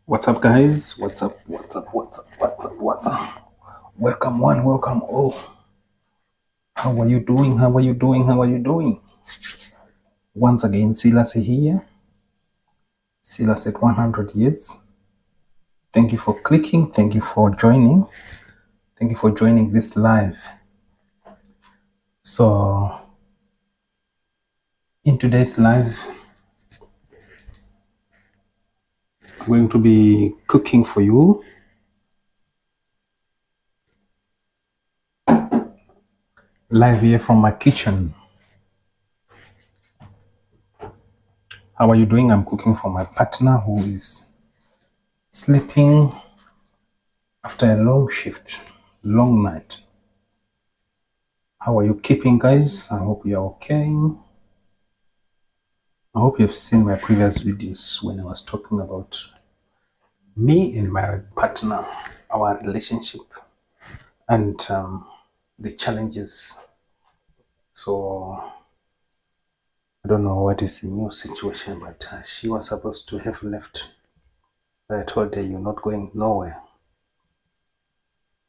What's up, guys? What's up? Welcome one, welcome all. How are you doing? Once again, Silas here. Silas at 100 years. Thank you for clicking. Thank you for joining. Thank you for joining this live. So, in today's live, I'm going to be cooking for you. Live here from my kitchen. How are you doing? I'm cooking for my partner who is sleeping after a long shift, long night. How are you keeping, guys? I hope you're okay. I hope you've seen my previous videos when I was talking about me and my partner, our relationship, and the challenges. So I don't know what is the new situation, but she was supposed to have left. But I told her, you're not going nowhere.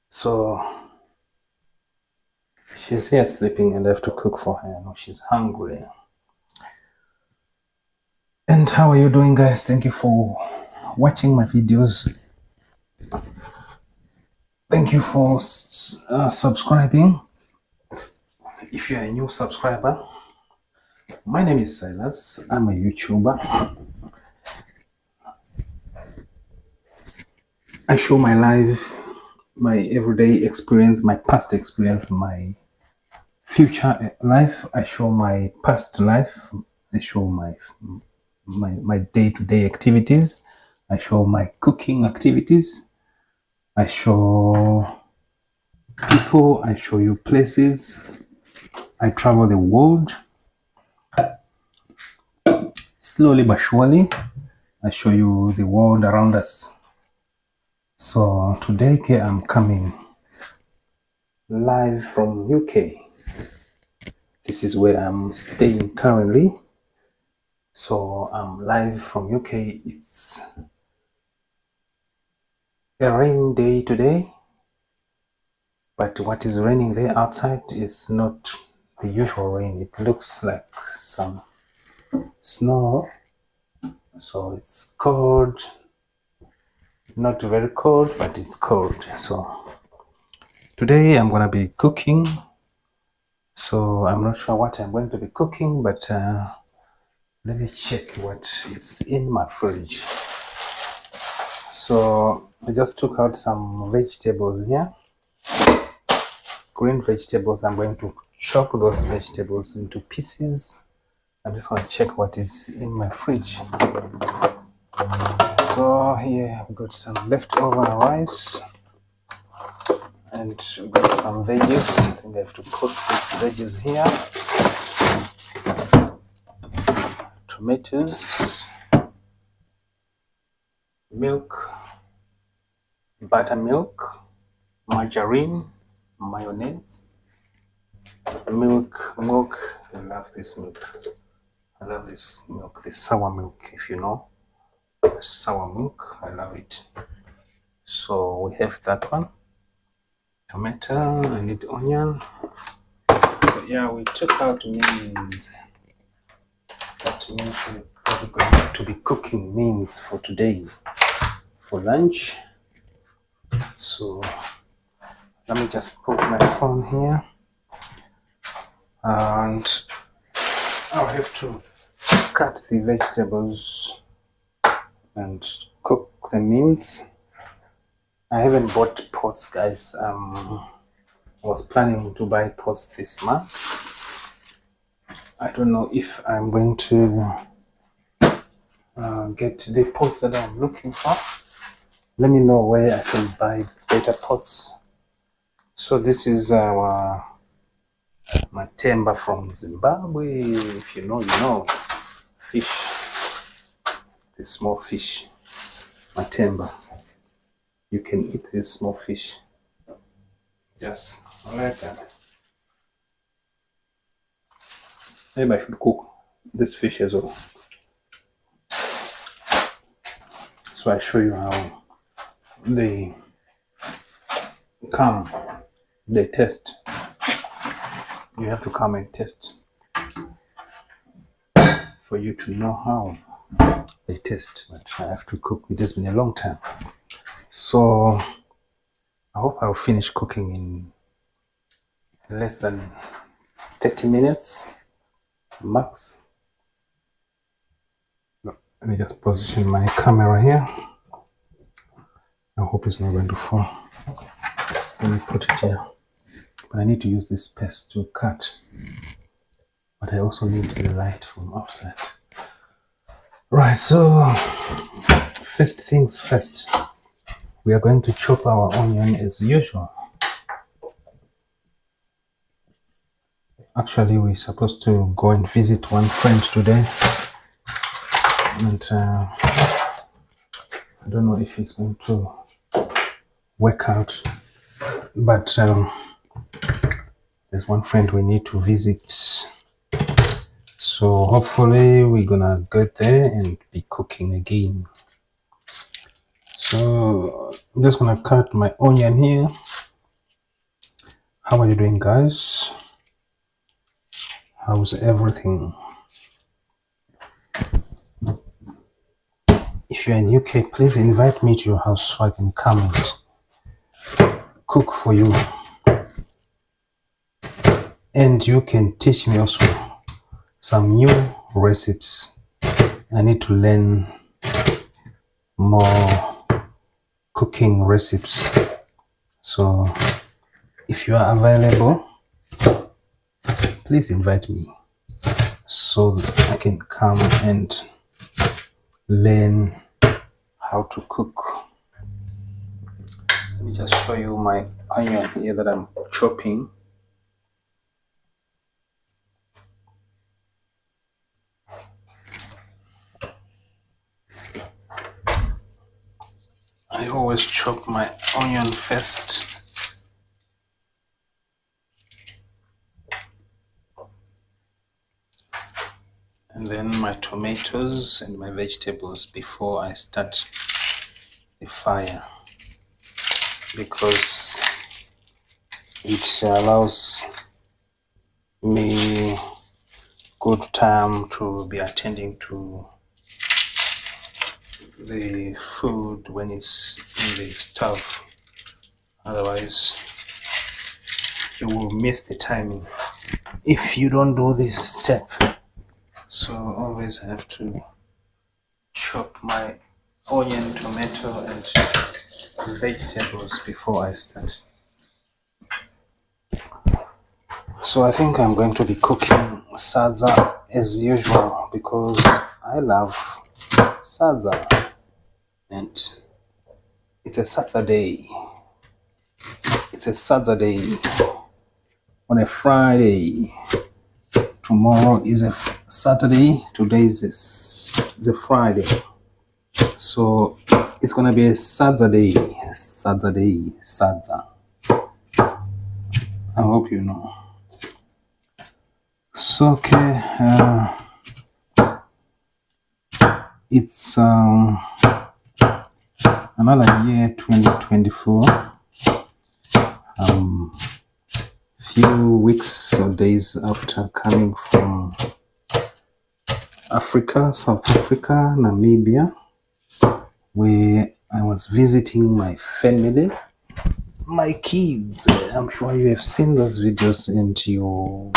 So she's here sleeping and I have to cook for her. I know she's hungry. And how are you doing, guys? Thank you for watching my videos. Thank you for subscribing. If you're a new subscriber, my name is Silas. I'm a YouTuber. I show my life, my everyday experience, my past experience, my future life. I show my past life. I show my day-to-day activities. I show my cooking activities. I show people. I show you places. I travel the world. Slowly but surely, I show you the world around us. So today I'm coming live from UK. This is where I'm staying currently. So I'm live from UK. It's a rainy day today, but what is raining there outside is not the usual rain. It looks like some snow. So it's cold, not very cold, but it's cold. So today I'm gonna be cooking. So I'm not sure what I'm going to be cooking, but let me check what is in my fridge. So I just took out some vegetables here, green vegetables. I'm going to chop those vegetables into pieces. I'm just going to check what is in my fridge. So here we got some leftover rice and we got some veggies. I think I have to put these veggies here. Tomatoes, milk, buttermilk, margarine, mayonnaise, milk. I love this milk. I love this milk, this sour milk, if you know. Sour milk, I love it. So we have that one. Tomato, I need onion. So yeah, we took out means. That means we're probably going to be cooking means for today, for lunch. So let me just put my phone here. And I'll have to cut the vegetables and cook the meats. I haven't bought pots, guys. I was planning to buy pots this month. I don't know if I'm going to get the pots that I'm looking for. Let me know where I can buy better pots. So this is our matemba from Zimbabwe. If you know, you know. Fish, the small fish, matemba. You can eat this small fish just like that. Maybe I should cook this fish as well. So I show you how they come, they test. You have to come and test for you to know how they taste. But I have to cook. It has been a long time. So I hope I'll finish cooking in less than 30 minutes max. Let me just position my camera here. I hope it's not going to fall. Let me put it here. But I need to use this paste to cut. But I also need the light from outside. Right, so first things first. We are going to chop our onion as usual. Actually, we're supposed to go and visit one friend today. And I don't know if it's going to work out. But there's one friend we need to visit. So hopefully we're gonna get there and be cooking again. So I'm just gonna cut my onion here. How are you doing, guys? How's everything? If you're in UK, please invite me to your house so I can come and cook for you. And you can teach me also some new recipes. I need to learn more cooking recipes. So if you are available, please invite me so that I can come and learn how to cook. Let me just show you my onion here that I'm chopping. I always chop my onion first. And then my tomatoes and my vegetables before I start the fire, because it allows me good time to be attending to the food when it's in the stove. Otherwise you will miss the timing if you don't do this step. So always I have to chop my onion, tomato and vegetables before I start. So I think I'm going to be cooking sadza as usual because I love sadza. And it's a Saturday. It's a Saturday on a Friday. Tomorrow is a Saturday. Today is a Friday. So it's gonna be a Saturday. Sadza. I hope you know. So okay. It's another year, 2024. Few weeks or days after coming from Africa, South Africa, Namibia, where I was visiting my family, my kids. I'm sure you have seen those videos and you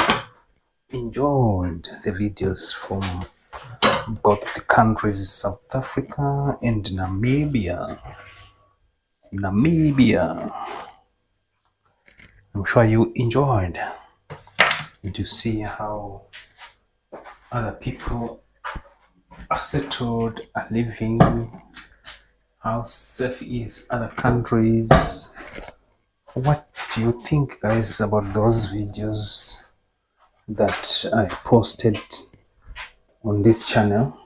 enjoyed the videos from both the countries, South Africa and Namibia. I'm sure you enjoyed, and you see how other people are settled, are living, how safe is other countries. What do you think, guys, about those videos that I posted on this channel?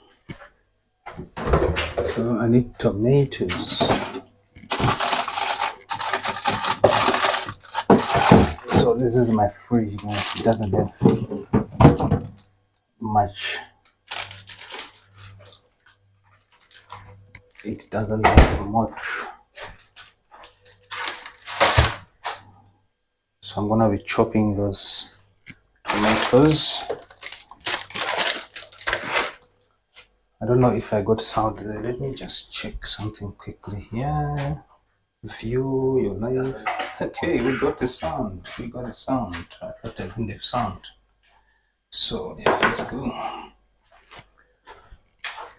So I need tomatoes. So this is my fridge, guys. It doesn't have much. it doesn't have much. So I'm gonna be chopping those tomatoes. I don't know if I got sound there. Let me just check something quickly here. View your live. Okay, we got the sound. We got the sound. I thought I didn't have sound. So yeah, let's go.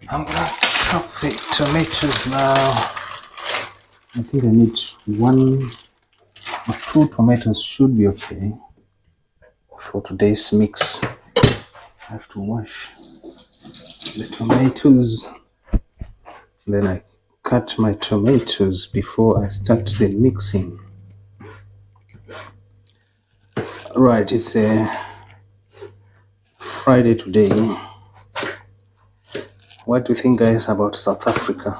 I'm gonna chop the tomatoes now. I think I need 1 or 2 tomatoes should be okay for today's mix. I have to wash the tomatoes. Then I cut my tomatoes before I start the mixing. Right, it's a Friday today. What do you think, guys, about South Africa?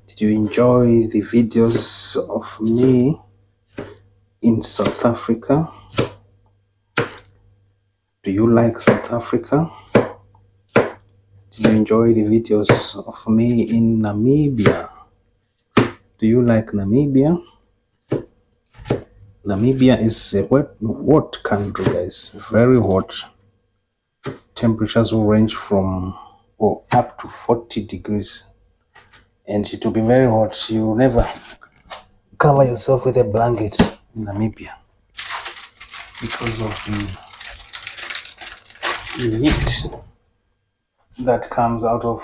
Did you enjoy the videos of me in South Africa? Do you like South Africa? Did you enjoy the videos of me in Namibia? Do you like Namibia? Namibia is a hot country, guys. Very hot. Temperatures will range from up to 40 degrees. And it will be very hot. You will never cover yourself with a blanket in Namibia because of the heat that comes out of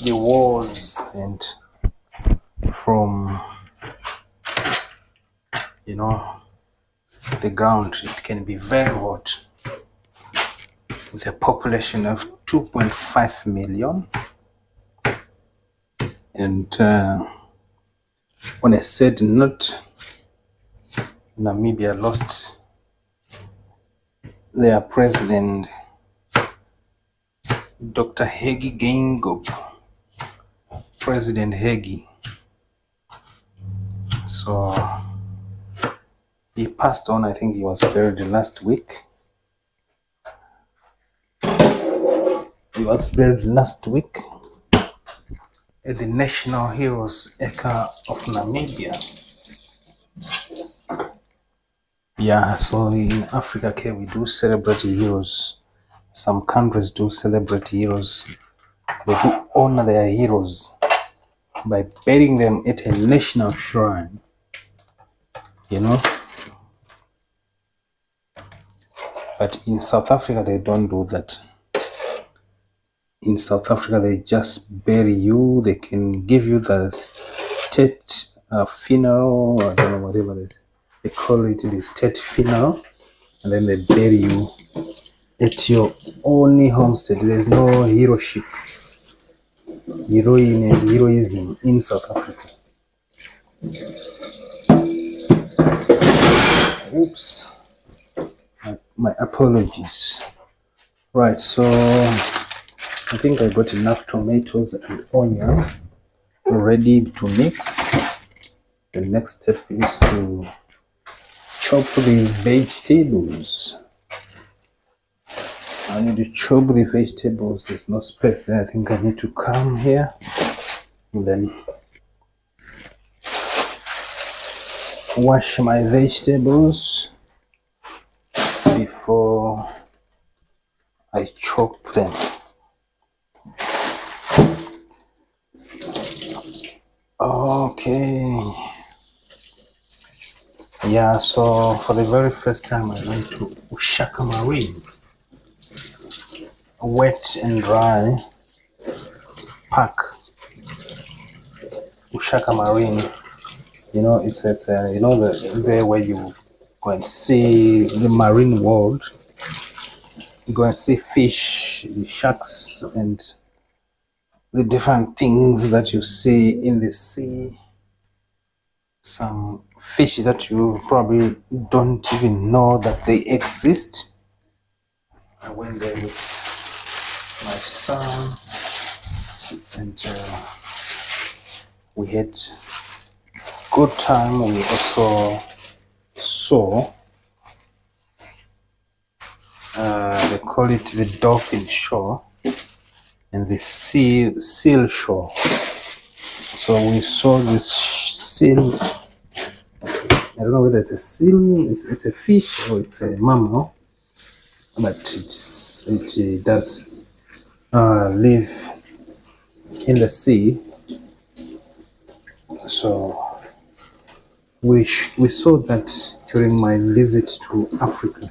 the walls and from, you know, the ground. It can be very hot with a population of 2.5 million. And when I said not, Namibia lost their president, Dr. Hage Geingob, President Hage. So he passed on. I think he was buried last week. He was buried last week at the National Heroes Acre of Namibia. Yeah, so in Africa, okay, we do celebrate heroes. Some countries do celebrate heroes. They do honor their heroes by burying them at a national shrine, you know. But in South Africa, they don't do that. In South Africa, they just bury you. They can give you the state funeral, I don't know, whatever they call it, the state funeral, and then they bury you at your own homestead. There's no heroship, heroine and heroism in South Africa. Oops, my apologies. Right, so I think I got enough tomatoes and onion ready to mix. The next step is to chop the vegetables. I need to chop the vegetables. There's no space there. I think I need to come here and then wash my vegetables before I chop them. Okay. Yeah, so for the very first time I went to Ushaka Marine, wet and dry park. Ushaka Marine, you know, it's you know, there where you go and see the marine world. You go and see fish, the sharks, and the different things that you see in the sea. Some fish that you probably don't even know that they exist. I went there with my son and we had good time. We also saw they call it the dolphin show. and the seal shore. So we saw this seal. I don't know whether it's a seal, it's a fish, or it's a mammal, but it does live in the sea. So we saw that during my visit to Africa,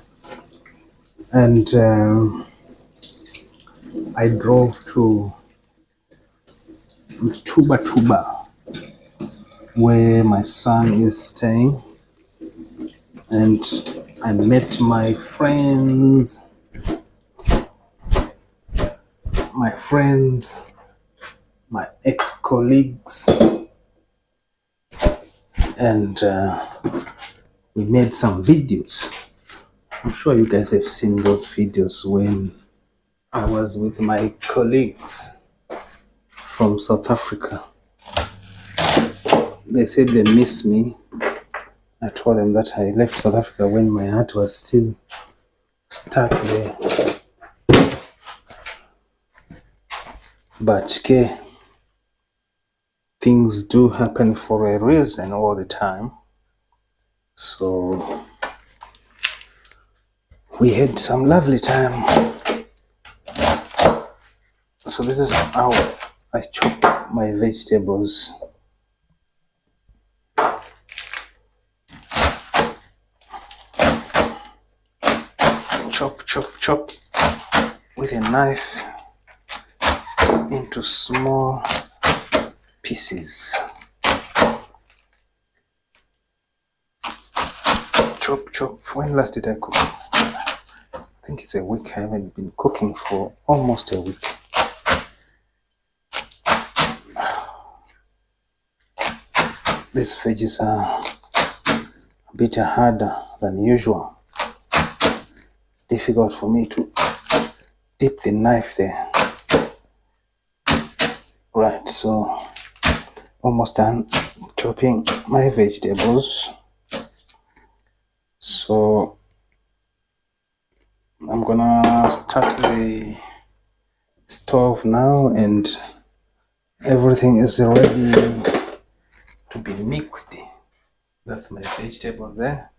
and I drove to Tuba, where my son is staying, and I met my friends, my ex-colleagues, and we made some videos. I'm sure you guys have seen those videos when I was with my colleagues from South Africa. They said they miss me. I told them that I left South Africa when my heart was still stuck there. But okay, things do happen for a reason all the time. So we had some lovely time. So this is how I chop my vegetables. Chop with a knife into small pieces. Chop. When last did I cook? I think it's a week. I haven't been cooking for almost a week. These veggies are a bit harder than usual. It's difficult for me to dip the knife there. Right, so almost done chopping my vegetables. So I'm gonna start the stove now, and everything is ready to be mixed. That's my vegetables there,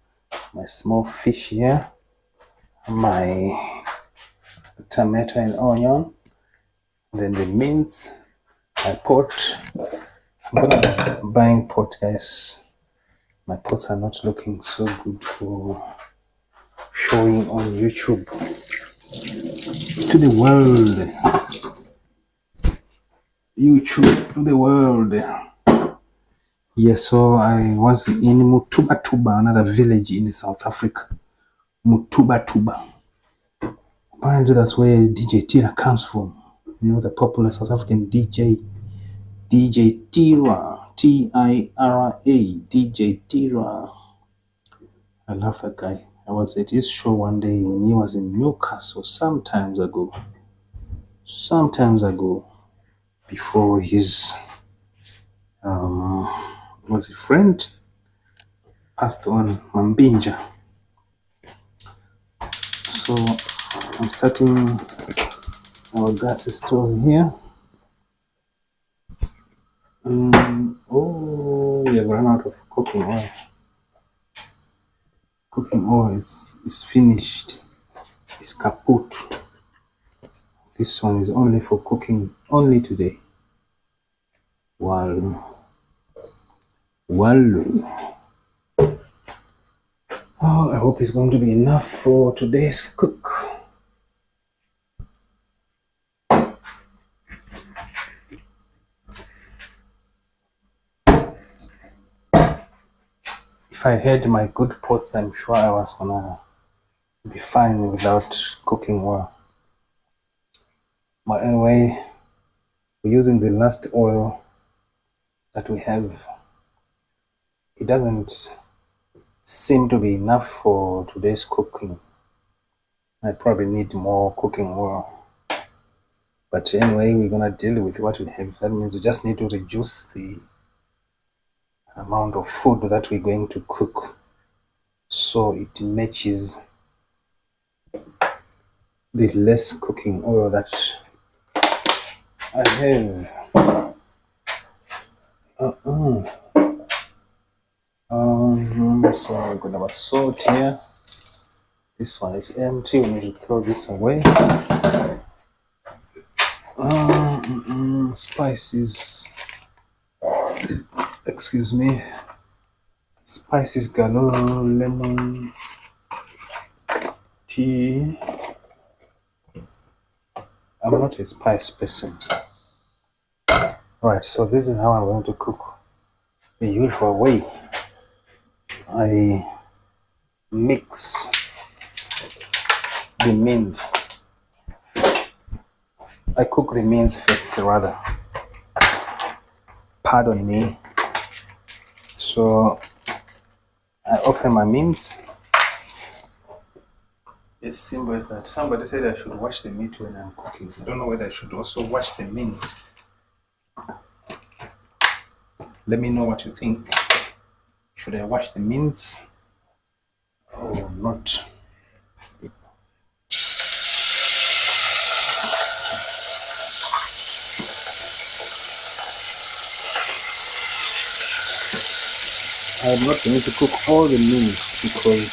my small fish here, my tomato and onion, then the mince, my pot. I'm gonna buying pot, guys. My pots are not looking so good for showing on YouTube to the world. YouTube to the world. Yes, so I was in Mutuba, another village in South Africa. Mutuba. Apparently that's where DJ Tira comes from. You know, the popular South African DJ Tira, Tira, DJ Tira. I love that guy. I was at his show one day when he was in Newcastle some times ago, before his was a friend passed on, Mambinja. So I'm starting our gas stove here. Oh, we have run out of cooking oil. Cooking oil is finished. It's kaput. This one is only for cooking only today. Wow. Oh, I hope it's going to be enough for today's cook. If I had my good pots, I'm sure I was gonna be fine without cooking oil. But anyway, we're using the last oil that we have. It doesn't seem to be enough for today's cooking. I probably need more cooking oil. But anyway, we're gonna deal with what we have. That means we just need to reduce the amount of food that we're going to cook so it matches the less cooking oil that I have so we're gonna have salt here. This one is empty. We need to throw this away. Spices. Excuse me. Spices galore, lemon, tea. I'm not a spice person. Right, so this is how I'm going to cook. The usual way. I mix the meats. I cook the meats first, rather. Pardon me. So I open my meats. As simple as that. Somebody said I should wash the meat when I'm cooking. I don't know whether I should also wash the meats. Let me know what you think. Should I wash the meats or not? I'm not going to cook all the meats because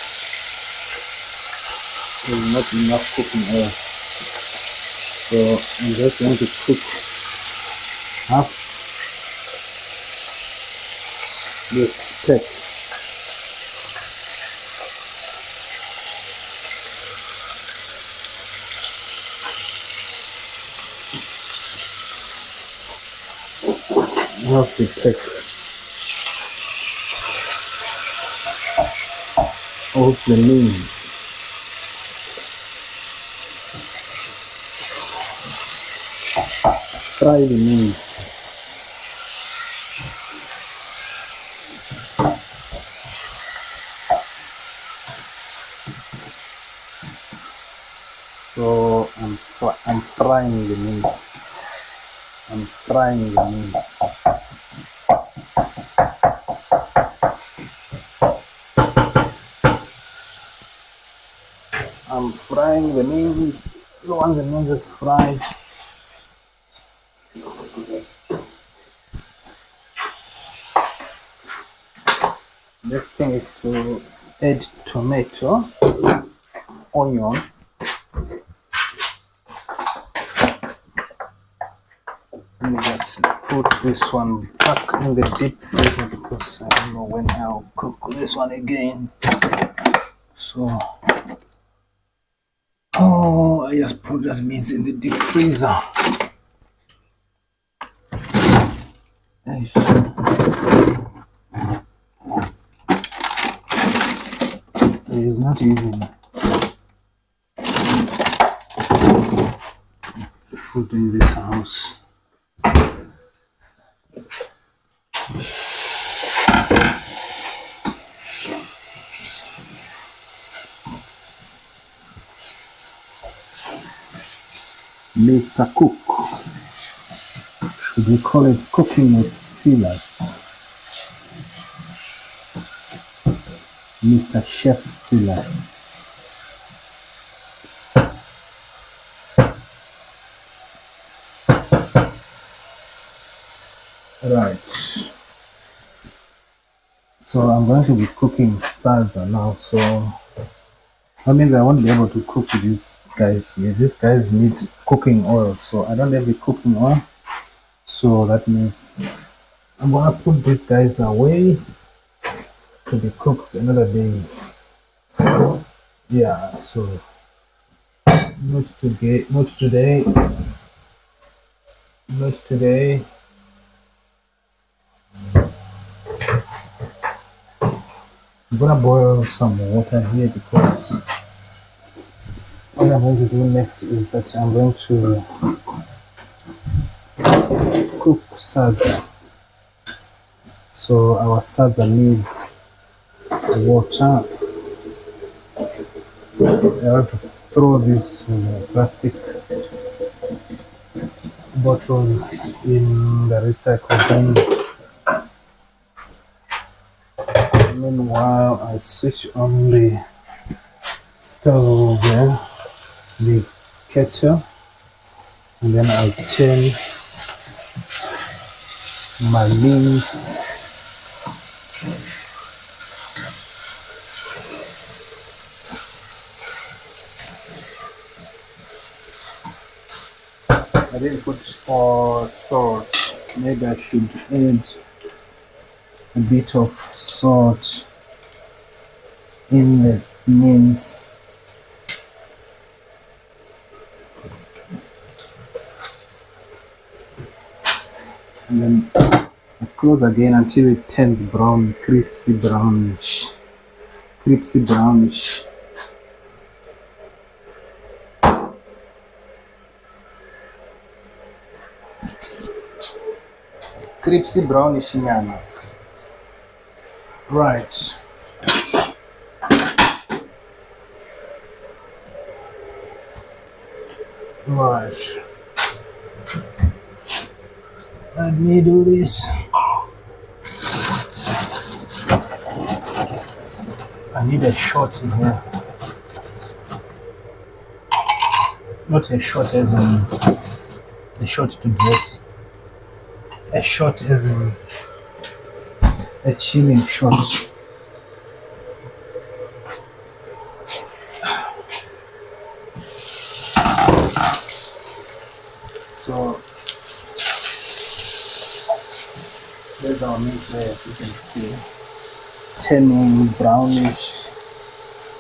there's not enough cooking oil. So I'm just going to cook half this steak. Half the steak of the meats. Fry the meats. So I'm frying the meats. I'm frying the meats. I'm frying the meats. Once the meat is fried, next thing is to add tomato, onion, let me just put this one back in the deep freezer because I don't know when I'll cook this one again. So I just put that meat in the deep freezer. There is not even food in this house. Mr. Cook. Should we call it Cooking with Silas? Mr. Chef Silas. Right. So I'm going to be cooking salsa now. So that means I won't be able to cook with these guys. Yeah, these guys need cooking oil. So I don't have the cooking oil. So that means I'm gonna put these guys away to be cooked another day. Yeah, so not today, not today, not today. I'm gonna boil some water here because what I'm going to do next is that I'm going to cook salsa. So our salsa needs water. I have to throw these plastic bottles in the recycle bin. Meanwhile, I switch on the stove there, the kettle, and then I'll turn my mince. I didn't put salt. Maybe I should add a bit of salt in the mince. And then I close again until it turns brown, crispy brownish. Crispy brownish. Crispy brownish nyana. Right. Right. Let me do this. I need a shot in here. Not a shot as in a shot to dress. A shot as in a chilling shot. So there's our mince there, as you can see. Turning brownish,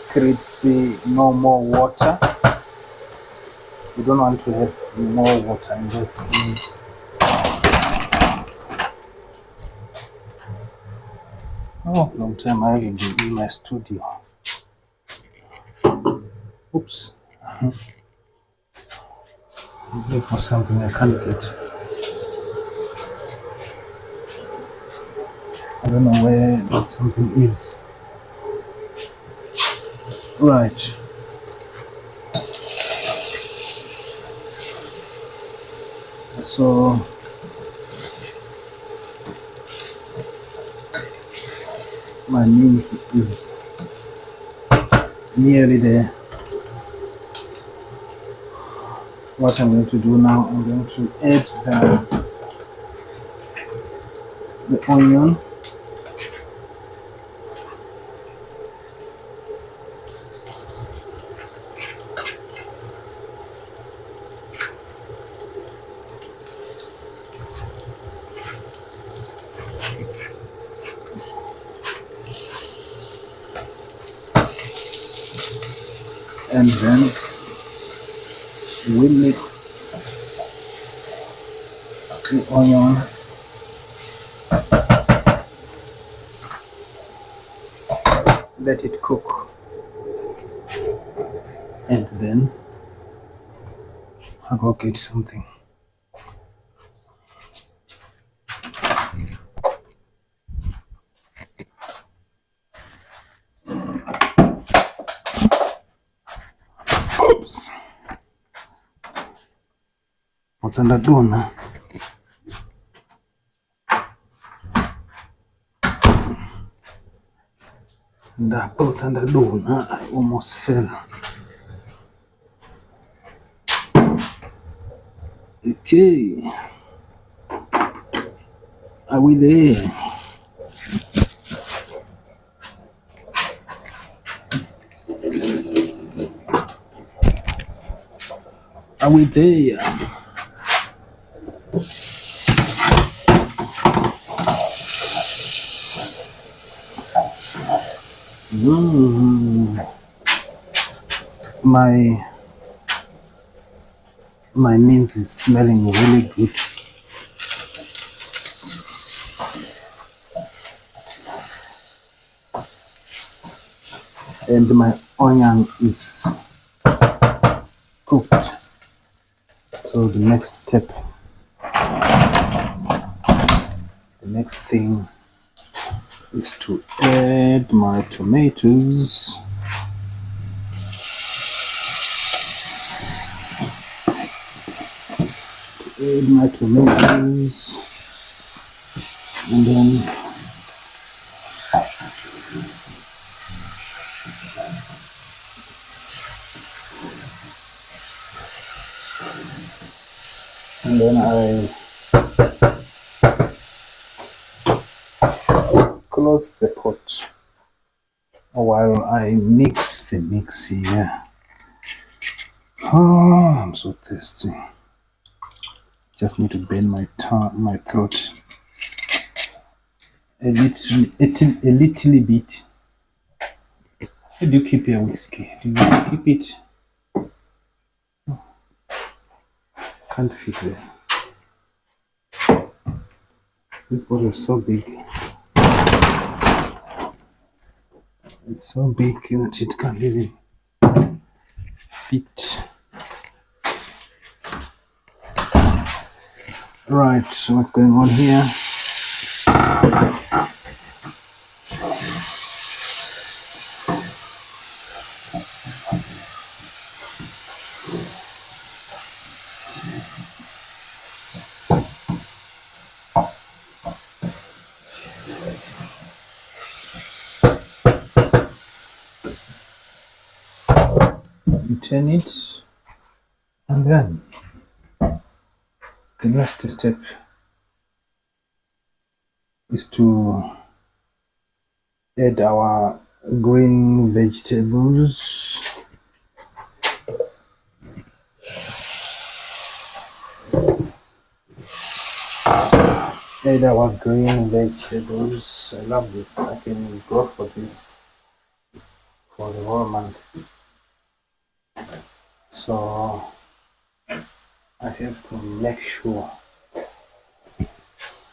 crispy, no more water. You don't want to have more water in this mince. Oh, long time I haven't been in my studio. Oops. I'm looking for something I can't get. I don't know where that something is. Right. So my mince is nearly there. What I'm going to do now, I'm going to add the onion. And then we mix the onion let it cook, and then I'll go get something. Oops. What's under dona? That both under dona, I almost fell. Okay. Are we there? Are we there? My mince is smelling really good. And my onion is cooked. So the next step, the next thing is to add my tomatoes. Add my tomatoes, and then I close the pot while I mix the mix here. Oh, I'm so thirsty. Just need to bend my throat a little bit. Where do you keep your whiskey? Do you keep it? Can't fit there. This bottle is so big. It's so big that it can't even fit. Right, so what's going on here? You turn it, and then the last step is to add our green vegetables. Add our green vegetables. I love this. I can go for this for the whole month. So I have to make sure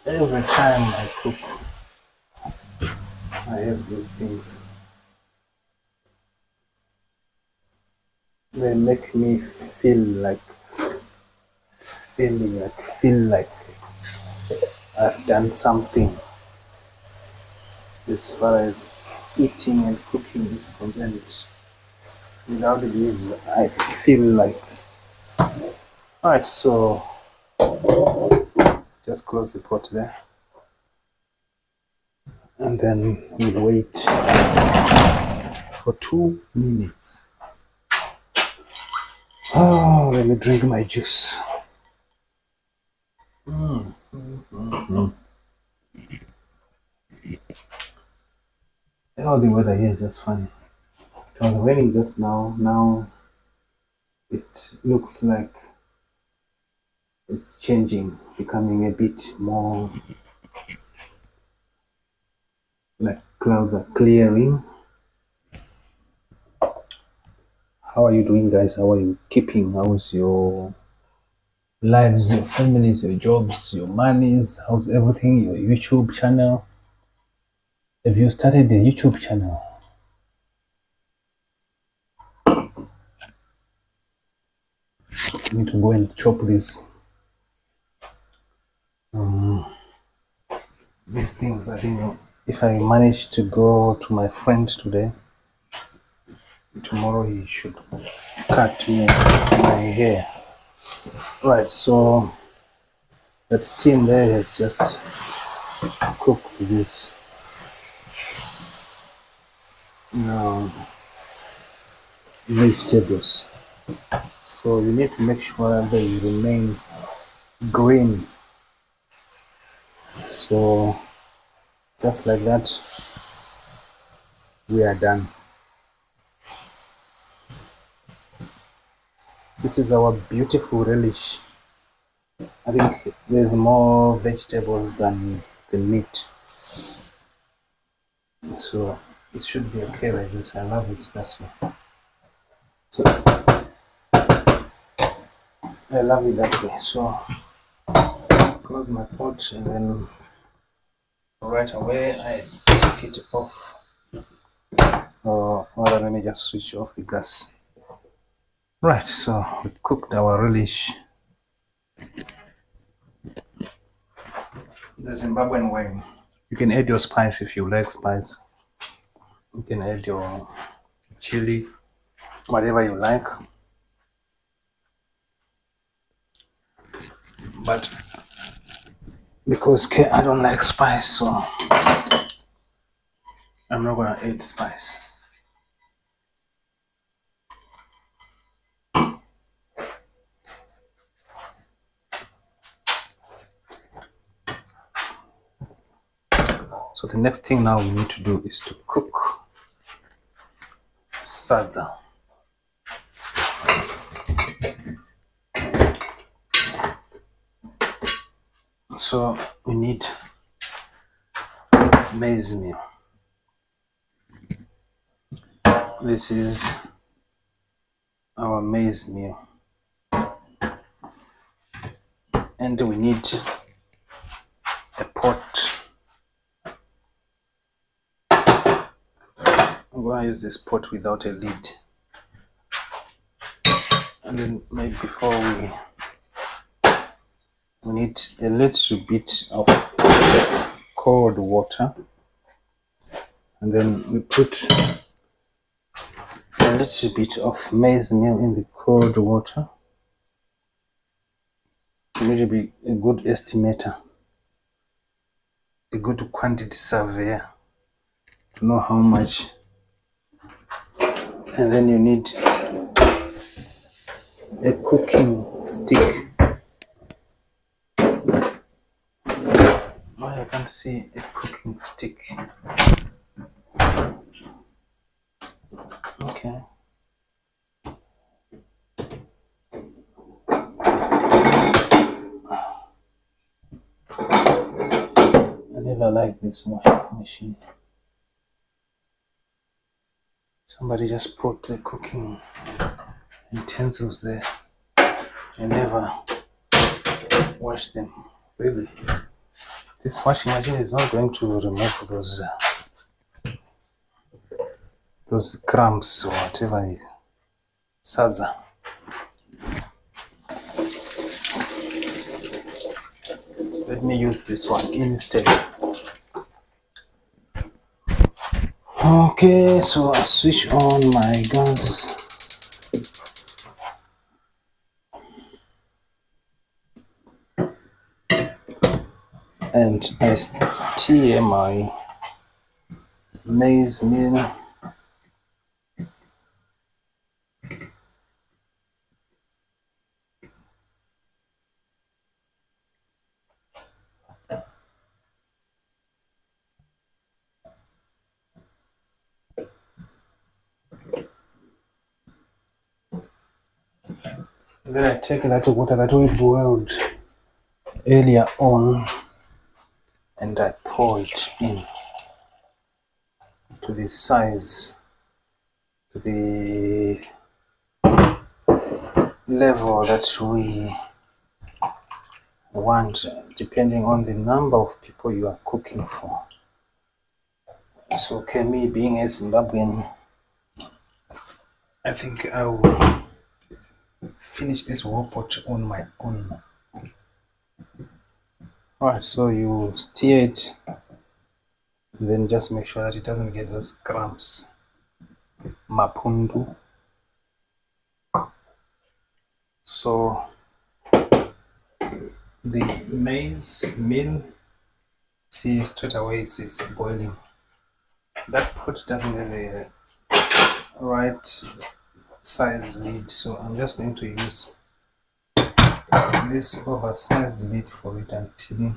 every time I cook I have these things. They make me feel like I've done something as far as eating and cooking is concerned. Without these, I feel like. Alright, so just close the pot there, and then we'll wait for 2 minutes. Oh, let me drink my juice. Oh, the weather here is just funny. It was raining just now. Now it looks like it's changing, becoming a bit more like clouds are clearing. How are you doing, guys? How are you keeping? How's your lives, your families, your jobs, your monies? How's everything? Your YouTube channel? Have you started the YouTube channel? I need to go and chop this. These things, I think if I manage to go to my friend today, tomorrow he should cut me my hair. Right, so that steam there has just cooked this vegetables. So you need to make sure that they remain green. So just like that, we are done. This is our beautiful relish. I think there's more vegetables than the meat. So it should be okay like this. I love it, that's why. So I love it that way. So close my pot, and then right away I take it off. Or let me just switch off the gas. Right, so we cooked our relish the Zimbabwean way. You can add your spice if you like spice. You can add your chili, whatever you like. But because I don't like spice, so I'm not gonna add spice. So So the next thing now we need to do is to cook sadza. So we need maize meal. This is our maize meal, and we need a pot. I'm going to use this pot without a lid, and then maybe before we need a little bit of cold water, and then we put a little bit of maize meal in the cold water. You need to be a good estimator, a good quantity surveyor to know how much. And then you need a cooking stick. I can't see a cooking stick. Okay. I never liked this washing machine. Somebody just put the cooking utensils there and never wash them. Really, this washing machine is not going to remove those crumbs or whatever. Sadza. Let me use this one instead. Okay, so I switch on my gas. And I stir my maize meal. Then I take that water that we boiled earlier on and I pour it in to the size, to the level that we want, depending on the number of people you are cooking for. So, okay, me being a Zimbabwean, I think I will finish this whole pot on my own. Alright, so you stir it, and then just make sure that it doesn't get those crumbs. Mapundu. So the maize meal, see straight away it's boiling. That pot doesn't have a right size lid, so I'm just going to use this oversized lid for it until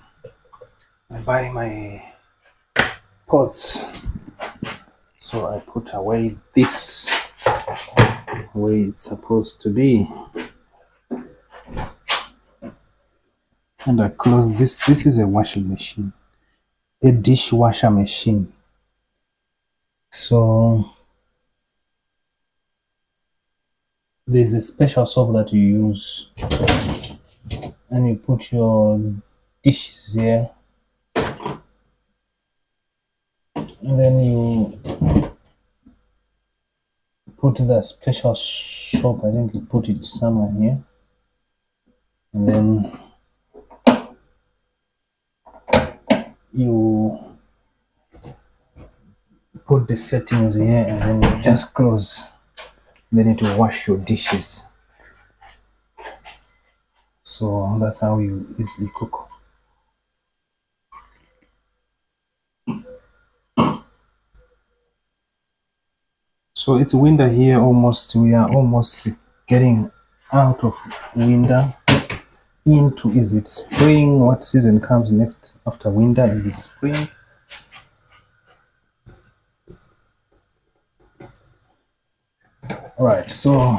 I buy my pots. So I put away this where it's supposed to be, and I close this. This is a washing machine, a dishwasher machine. So there's a special soap that you use, and you put your dishes here, and then you put the special soap. I think you put it somewhere here, and then you put the settings here, and then you just close. Then it will wash your dishes. So that's how you easily cook. So it's winter here almost. We are almost getting out of winter into, is it spring? What season comes next after winter? Is it spring? Alright, so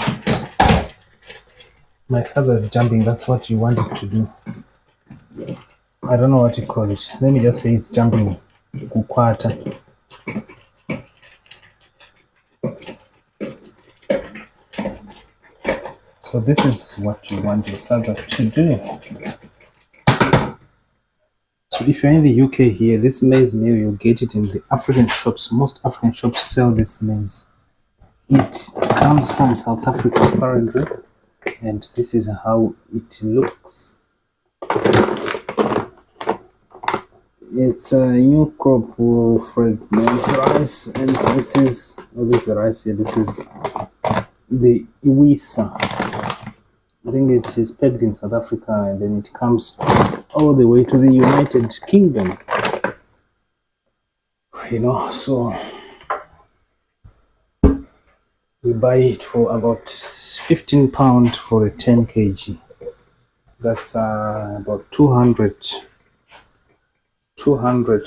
my salsa is jumping. That's what you want it to do. I don't know what you call it. Let me just say it's jumping. Kukwata. So this is what you want your salsa to do. So if you're in the UK here, this maize meal, you'll get it in the African shops. Most African shops sell this maize. It comes from South Africa apparently, and this is how it looks. It's a new crop of red maize rice, and this is the rice here. This is the Iwisa. I think it is pegged in South Africa, and then it comes all the way to the United Kingdom. You know, so we buy it for about £15 for a 10 kg. That's about 200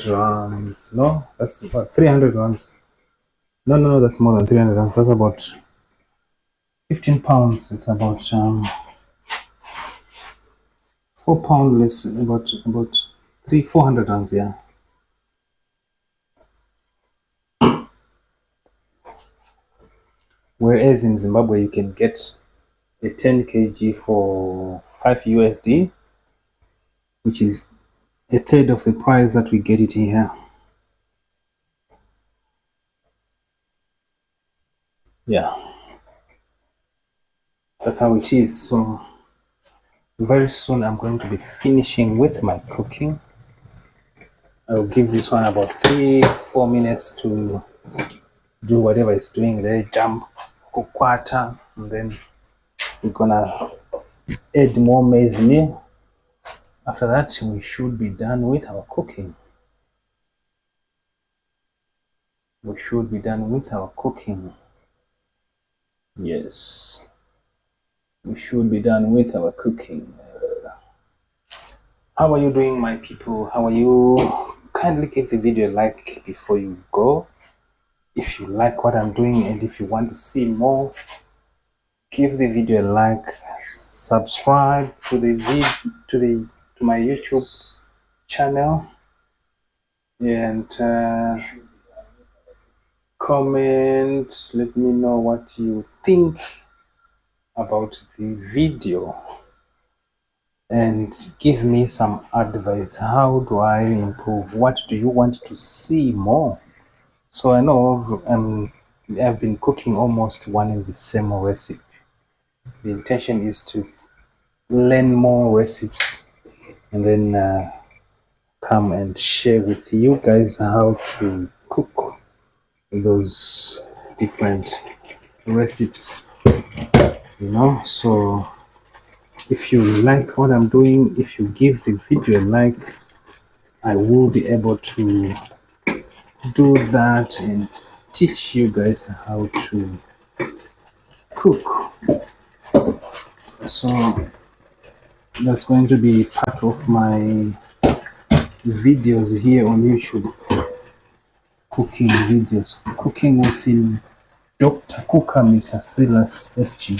rands. No, that's about 300 rands. No, that's more than 300 rands. That's about £15. It's about £4 less, about 400 rands, yeah. Whereas in Zimbabwe you can get a 10 kg for 5 USD, which is a third of the price that we get it here. Yeah, that's how it is. So very soon I'm going to be finishing with my cooking. I'll give this one about 3-4 minutes to do whatever it's doing there, jump, kukwata, and then we're gonna add more maize meal. After that, we should be done with our cooking. We should be done with our cooking. Yes, we should be done with our cooking. How are you doing, my people? How are you? Kindly give the video a like before you go. If you like what I'm doing and if you want to see more, give the video a like, subscribe to my YouTube channel, and comment. Let me know what you think about the video and give me some advice. How do I improve? What do you want to see more? So I know I've been cooking almost one and the same recipe. The intention is to learn more recipes and then come and share with you guys how to cook those different recipes, you know. So if you like what I'm doing, if you give the video a like, I will be able to do that and teach you guys how to cook. So that's going to be part of my videos here on YouTube. Cooking videos, cooking with him, Dr. Cooker, Mr. Silas SG.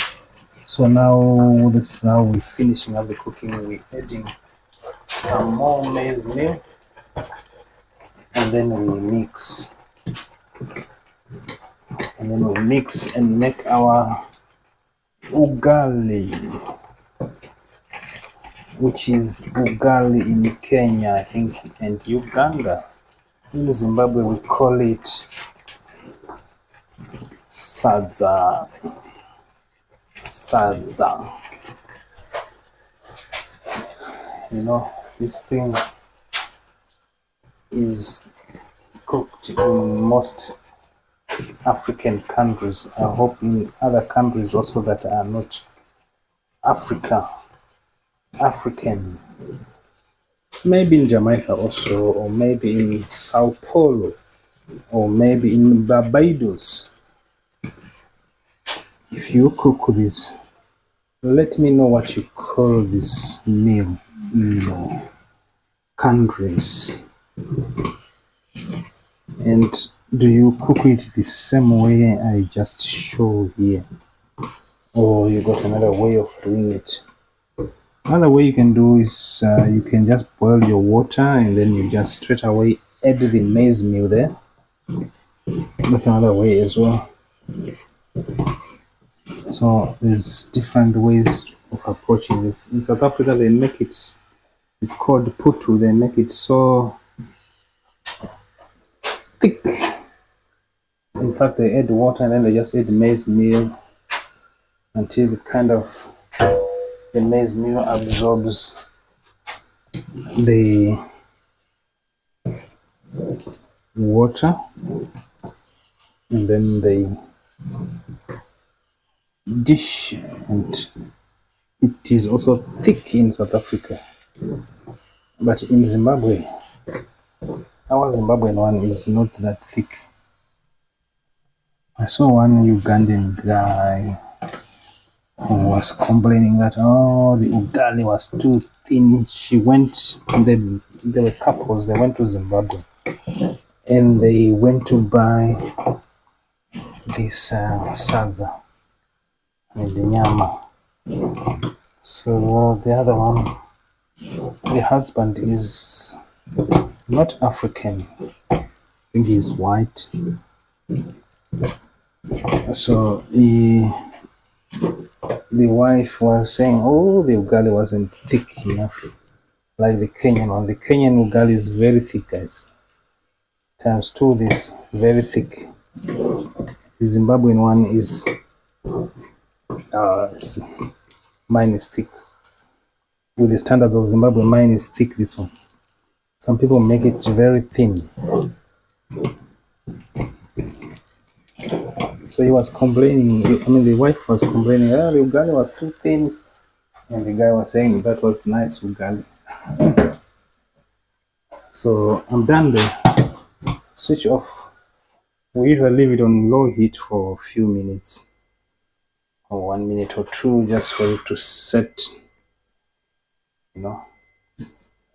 So now this is how we're finishing up the cooking. We're adding some more maize meal, and then we mix, and make our ugali, which is ugali in Kenya, I think, and Uganda. In Zimbabwe we call it sadza. You know, this thing is cooked in most African countries. I hope in other countries also that are not African, maybe in Jamaica also, or maybe in Sao Paulo, or maybe in Barbados. If you cook this, let me know what you call this meal in your countries. And Do you cook it the same way I just show here, or you got another way of doing it? Another way you can do is you can just boil your water and then you just straight away add the maize meal there. That's another way as well. So there's different ways of approaching this. In South Africa, they make it, it's called putu. They make it so thick. In fact, they add water and then they just add maize meal until the maize meal absorbs the water, and then they dish, and it is also thick in South Africa. But in Zimbabwe, our Zimbabwean one is not that thick. I saw one Ugandan guy who was complaining that, oh, the ugali was too thin. There were couples, they went to Zimbabwe and they went to buy this sadza and the nyama. So the other one, the husband is not African, I think he's white. So the wife was saying, oh, the ugali wasn't thick enough like the Kenyan one. The Kenyan ugali is very thick, guys. Times two, this very thick. The Zimbabwean one is mine is thick. With the standards of Zimbabwe, mine is thick, this one. Some people make it very thin. So he was complaining, the wife was complaining, oh, the ugali was too thin. And the guy was saying that was nice ugali. So I'm done there. Switch off. We usually leave it on low heat for a few minutes, or 1 minute or two, just for it to set.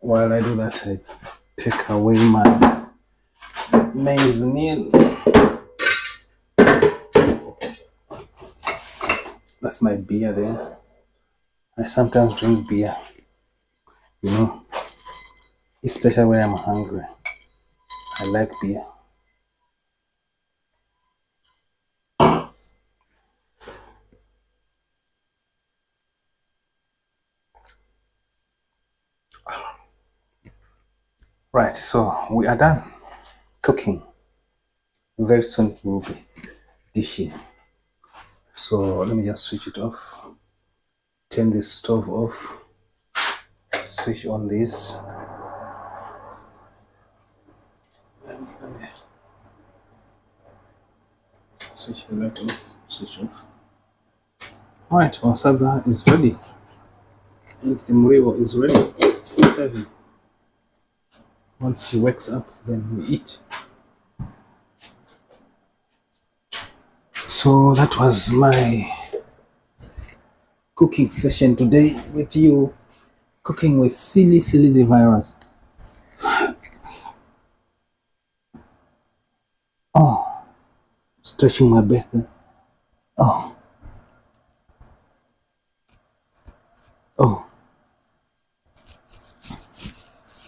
While I do that, I pick away my maize meal. That's my beer there. I sometimes drink beer, especially when I'm hungry. I like beer. Right, so we are done cooking. Very soon we'll be dishing. So let me just switch it off. Turn the stove off. Switch on this. Let me switch the light off. Switch off. Alright, our sadza is ready. And the muriwo is ready for serving. Once she wakes up, then we eat. So that was my cooking session today with you. Cooking with silly the virus. Oh, stretching my back. Oh.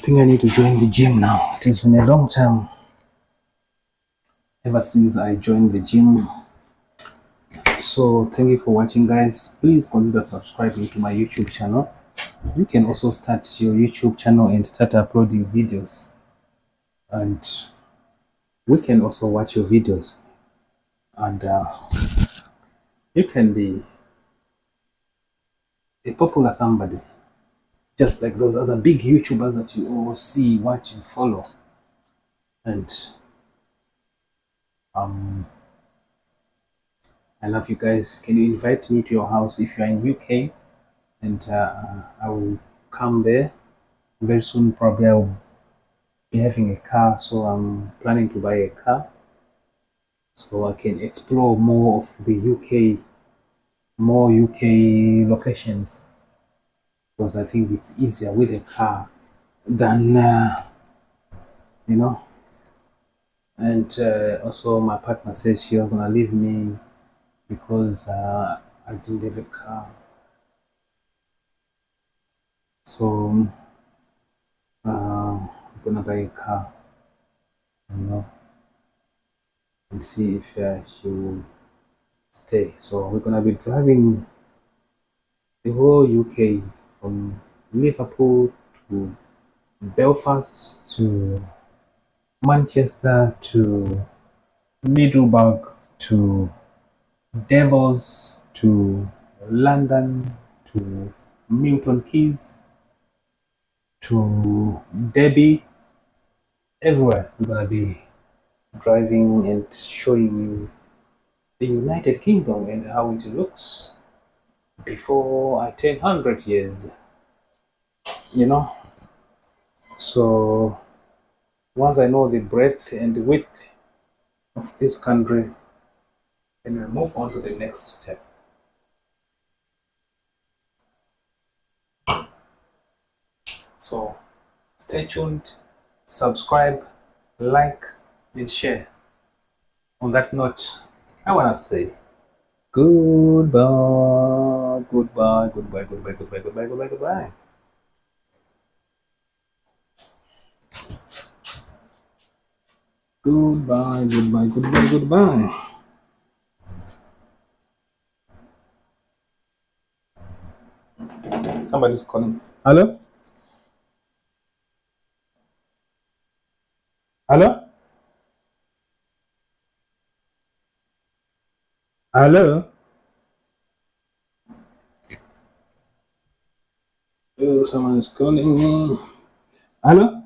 I think I need to join the gym now. It has been a long time ever since I joined the gym. So thank you for watching, guys. Please consider subscribing to my YouTube channel. You can also start your YouTube channel and start uploading videos, and we can also watch your videos, and you can be a popular somebody, just like those other big YouTubers that you all see, watch and follow. And I love you guys. Can you invite me to your house if you are in UK? And I will come there very soon. Probably I will be having a car, so I'm planning to buy a car so I can explore more of the UK, more UK locations, because I think it's easier with a car than And also, my partner said she was gonna leave me because I didn't have a car. So I'm gonna buy a car, you know, and see if she will stay. So we're gonna be driving the whole UK from Liverpool to Belfast to Manchester to Middleburg to Devils to London to Milton Keys to Derby, everywhere. We're gonna be driving and showing you the United Kingdom and how it looks before I turn 100 years, you know. So once I know the breadth and the width of this country, then we'll move on to the next step. So stay tuned, subscribe, like, and share. On that note, I want to say goodbye, goodbye, goodbye, goodbye, goodbye, goodbye, goodbye, goodbye. Goodbye, goodbye, goodbye, goodbye. Somebody's calling. Hello? Hello? Hello? Oh, someone is calling me. Hello?